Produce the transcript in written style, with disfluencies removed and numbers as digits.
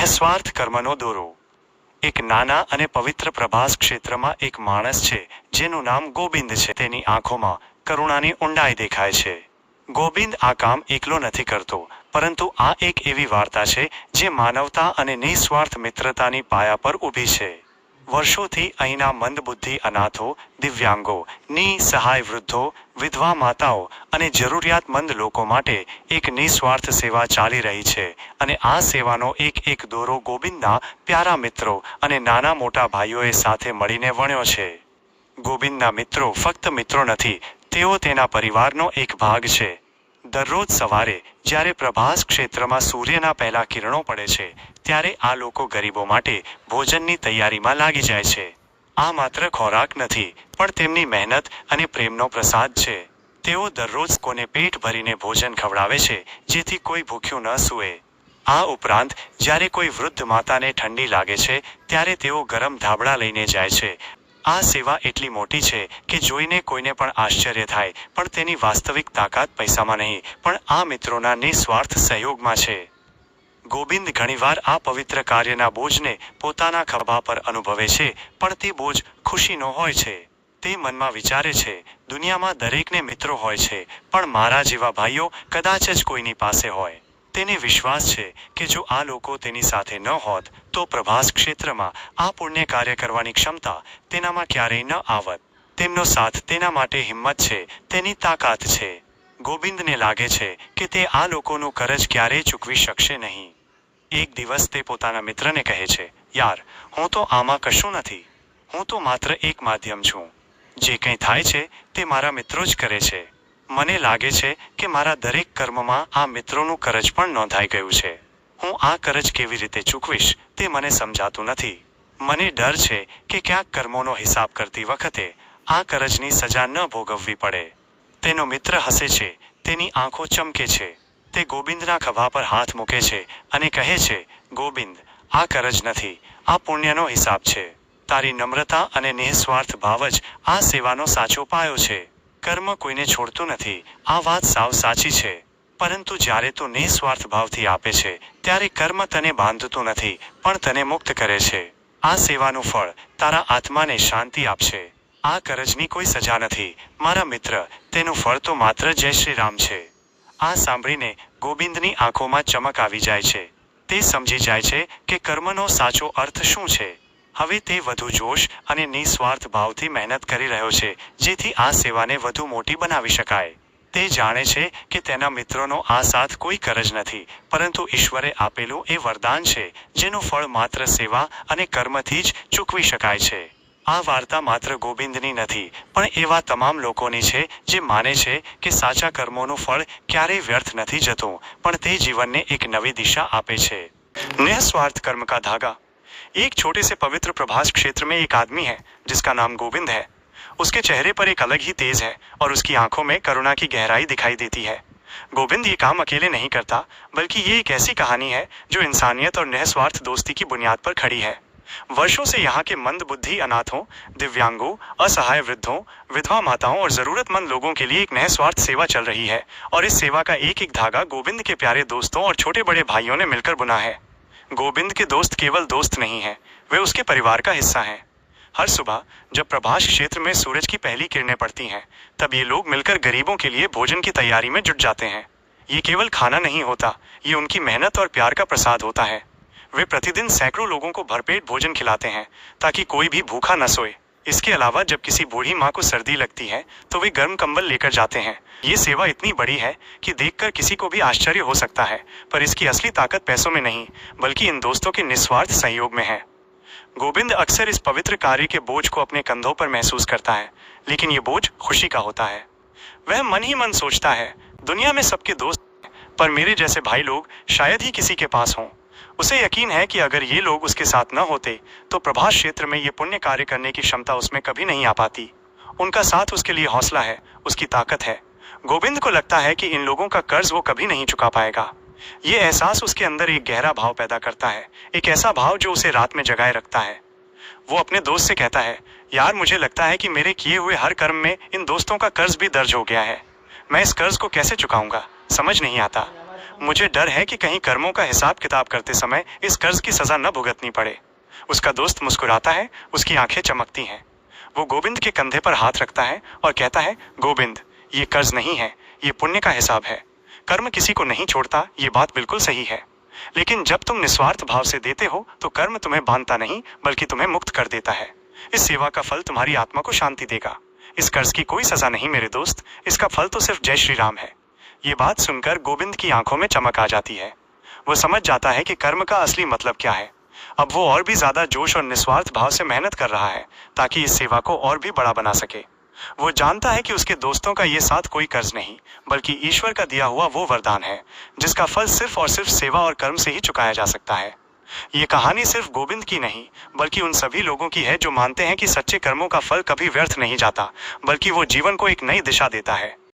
નિઃસ્વાર્થ કર્મનો દોરો। એક નાના અને પવિત્ર પ્રભાસ ક્ષેત્રમાં એક માણસ છે જેનું નામ ગોવિંદ છે। તેની આંખોમાં કરુણાની ઊંડાઈ દેખાય છે। ગોવિંદ આ કામ એકલો નથી કરતો, પરંતુ આ એક એવી વાર્તા છે જે માનવતા અને નિઃસ્વાર્થ મિત્રતાની પાયા પર ઊભી છે। વર્ષોથી અહીંના મંદબુદ્ધિ અનાથો, દિવ્યાંગો, નિસહાય વૃદ્ધો, વિધવા માતાઓ અને જરૂરિયાતમંદ લોકો માટે એક નિસ્વાર્થ સેવા ચાલી રહી છે અને આ સેવાનો એક દોરો ગોવિંદના પ્યારા મિત્રો અને નાના મોટા ભાઈઓએ સાથે મળીને વણ્યો છે। ગોવિંદના મિત્રો ફક્ત મિત્રો નથી, તેઓ તેના પરિવારનો એક ભાગ છે। દરરોજ સવારે જ્યારે પ્રભાસ ક્ષેત્રમાં સૂર્યના પહેલા કિરણો પડે છે ત્યારે આ લોકો ગરીબો માટે ભોજનની તૈયારીમાં લાગી જાય છે। આ માત્ર ખોરાક નથી, પણ તેમની મહેનત અને પ્રેમનો પ્રસાદ છે। તેઓ દરરોજ કોને પેટ ભરીને ભોજન ખવડાવે છે જેથી કોઈ ભૂખ્યું ન સૂવે। આ ઉપરાંત જ્યારે કોઈ વૃદ્ધ માતાને ઠંડી લાગે છે ત્યારે તેઓ ગરમ ધાબળા લઈને જાય છે। આ સેવા એટલી મોટી છે કે જોઈને કોઈને પણ આશ્ચર્ય થાય, પણ તેની વાસ્તવિક તાકાત પૈસામાં નહીં, પણ આ મિત્રોના નિસ્વાર્થ સહયોગમાં છે। ગોવિંદ ઘણીવાર આ પવિત્ર કાર્યના બોજને પોતાના ખભા પર અનુભવે છે, પણ તે બોજ ખુશીનો હોય છે। તે મનમાં વિચારે છે, દુનિયામાં દરેકને મિત્રો હોય છે, પણ મારા જેવા ભાઈઓ કદાચ જ કોઈની પાસે હોય। તેને વિશ્વાસ છે કે જો આ લોકો તેની સાથે ન હોત તો પ્રભાસ ક્ષેત્રમાં આ પુણ્ય કાર્ય કરવાની ક્ષમતા તેનામાં ક્યારેય ન આવત। તેમનો સાથ તેના માટે હિંમત છે, તેની તાકાત છે। ગોવિંદને લાગે છે કે તે આ લોકોનું કરજ ક્યારેય ચૂકવી શકશે નહીં। એક દિવસ તે પોતાના મિત્રને કહે છે, યાર, હું તો આમાં કશું નથી। હું તો માત્ર એક માધ્યમ છું। જે કંઈ થાય છે તે મારા મિત્રો જ કરે છે। મને લાગે છે કે મારા દરેક કર્મમાં આ મિત્રોનું કરજ પણ નોંધાઈ ગયું છે। હું આ કરજ કેવી રીતે ચૂકવીશ તે મને સમજાતું નથી। મને ડર છે કે ક્યાંક કર્મોનો હિસાબ કરતી વખતે આ કરજની સજા ન ભોગવવી પડે। તેનો મિત્ર હસે છે, તેની આંખો ચમકે છે। તે ગોવિંદના ખભા પર હાથ મૂકે છે અને કહે છે, ગોવિંદ, આ કરજ નથી, આ પુણ્યનો હિસાબ છે। તારી નમ્રતા અને નિઃસ્વાર્થ ભાવ જ આ સેવાનો સાચો પાયો છે। કર્મ કોઈને છોડતું નથી, આ વાત સાવ સાચી છે। પરંતુ જ્યારે તું નિઃસ્વાર્થ ભાવથી આપે છે ત્યારે કર્મ તને બાંધતું નથી, પણ તને મુક્ત કરે છે। આ સેવાનું ફળ તારા આત્માને શાંતિ આપશે। આ કરજની કોઈ સજા નથી, મારા મિત્ર, તેનું ફળ તો માત્ર જય શ્રી રામ છે। આ સાંભળીને ગોવિંદની આંખોમાં ચમક આવી જાય છે। તે સમજી જાય છે કે કર્મનો સાચો અર્થ શું છે। હવે તે વધુ જોશ અને નિસ્વાર્થ ભાવથી મહેનત કરી રહ્યો છે જેથી આ સેવાને વધુ મોટી બનાવી શકાય। તે જાણે છે કે તેના મિત્રોનો આ સાથ કોઈ કરજ નથી, પરંતુ ઈશ્વરે આપેલું એ વરદાન છે જેનું ફળ માત્ર સેવા અને કર્મથી જ ચૂકવી શકાય છે। આ વાર્તા માત્ર ગોવિંદની નથી, પણ એવા તમામ લોકોની છે જે માને છે કે સાચા કર્મોનું ફળ ક્યારેય વ્યર્થ નથી જતું, પણ તે જીવનને એક નવી દિશા આપે છે। निस्वार्थ कर्म का धागा। एक छोटे से पवित्र प्रभास क्षेत्र में एक आदमी है जिसका नाम गोविंद है। उसके चेहरे पर एक अलग ही तेज है और उसकी आंखों में करुणा की गहराई दिखाई देती है। गोविंद ये काम अकेले नहीं करता, बल्कि ये एक ऐसी कहानी है जो इंसानियत और निस्वार्थ दोस्ती की बुनियाद पर खड़ी है। वर्षों से यहाँ के मंदबुद्धि अनाथों, दिव्यांगों, असहाय वृद्धों, विधवा माताओं और जरूरतमंद लोगों के लिए एक निस्वार्थ सेवा चल रही है और इस सेवा का एक धागा गोविंद के प्यारे दोस्तों और छोटे बड़े भाइयों ने मिलकर बुना है। गोविंद के दोस्त केवल दोस्त नहीं हैं, वे उसके परिवार का हिस्सा हैं। हर सुबह जब प्रभास क्षेत्र में सूरज की पहली किरणें पड़ती हैं, तब ये लोग मिलकर गरीबों के लिए भोजन की तैयारी में जुट जाते हैं। ये केवल खाना नहीं होता, ये उनकी मेहनत और प्यार का प्रसाद होता है। वे प्रतिदिन सैकड़ों लोगों को भरपेट भोजन खिलाते हैं ताकि कोई भी भूखा न सोए। इसके अलावा जब किसी बूढ़ी माँ को सर्दी लगती है तो वे गर्म कंबल लेकर जाते हैं। ये सेवा इतनी बड़ी है कि देखकर किसी को भी आश्चर्य हो सकता है, पर इसकी असली ताकत पैसों में नहीं, बल्कि इन दोस्तों के निस्वार्थ सहयोग में है। गोविंद अक्सर इस पवित्र कार्य के बोझ को अपने कंधों पर महसूस करता है, लेकिन ये बोझ खुशी का होता है। वह मन ही मन सोचता है, दुनिया में सबके दोस्त हैं, पर मेरे जैसे भाई लोग शायद ही किसी के पास हों। उसे यकीन है कि अगर ये लोग उसके साथ न होते तो प्रभास क्षेत्र में ये पुण्य कार्य करने की क्षमता उसमें कभी नहीं आ पाती। उनका साथ उसके लिए हौसला है, उसकी ताकत है। गोविंद को लगता है कि इन लोगों का कर्ज वो कभी नहीं चुका पाएगा। ये एहसास उसके अंदर एक गहरा भाव पैदा करता है, एक ऐसा भाव जो उसे रात में जगाए रखता है। वो अपने दोस्त से कहता है, यार, मुझे लगता है कि मेरे किए हुए हर कर्म में इन दोस्तों का कर्ज भी दर्ज हो गया है। मैं इस कर्ज को कैसे चुकाऊंगा, समझ नहीं आता। मुझे डर है कि कहीं कर्मों का हिसाब किताब करते समय इस कर्ज की सजा न भुगतनी पड़े। उसका दोस्त मुस्कुराता है, उसकी आंखें चमकती हैं। वो गोविंद के कंधे पर हाथ रखता है और कहता है, गोविंद, ये कर्ज नहीं है, ये पुण्य का हिसाब है। कर्म किसी को नहीं छोड़ता, ये बात बिल्कुल सही है। लेकिन जब तुम निस्वार्थ भाव से देते हो तो कर्म तुम्हें बांधता नहीं बल्कि तुम्हें मुक्त कर देता है। इस सेवा का फल तुम्हारी आत्मा को शांति देगा। इस कर्ज की कोई सजा नहीं मेरे दोस्त, इसका फल तो सिर्फ जय श्री राम है। ये बात सुनकर गोविंद की आंखों में चमक आ जाती है। वो समझ जाता है कि कर्म का असली मतलब क्या है। अब वो और भी ज्यादा जोश और निस्वार्थ भाव से मेहनत कर रहा है ताकि इस सेवा को और भी बड़ा बना सके। वो जानता है कि उसके दोस्तों का ये साथ कोई कर्ज नहीं बल्कि ईश्वर का दिया हुआ वो वरदान है जिसका फल सिर्फ और सिर्फ सेवा और कर्म से ही चुकाया जा सकता है। ये कहानी सिर्फ गोविंद की नहीं बल्कि उन सभी लोगों की है जो मानते हैं कि सच्चे कर्मों का फल कभी व्यर्थ नहीं जाता बल्कि वो जीवन को एक नई दिशा देता है।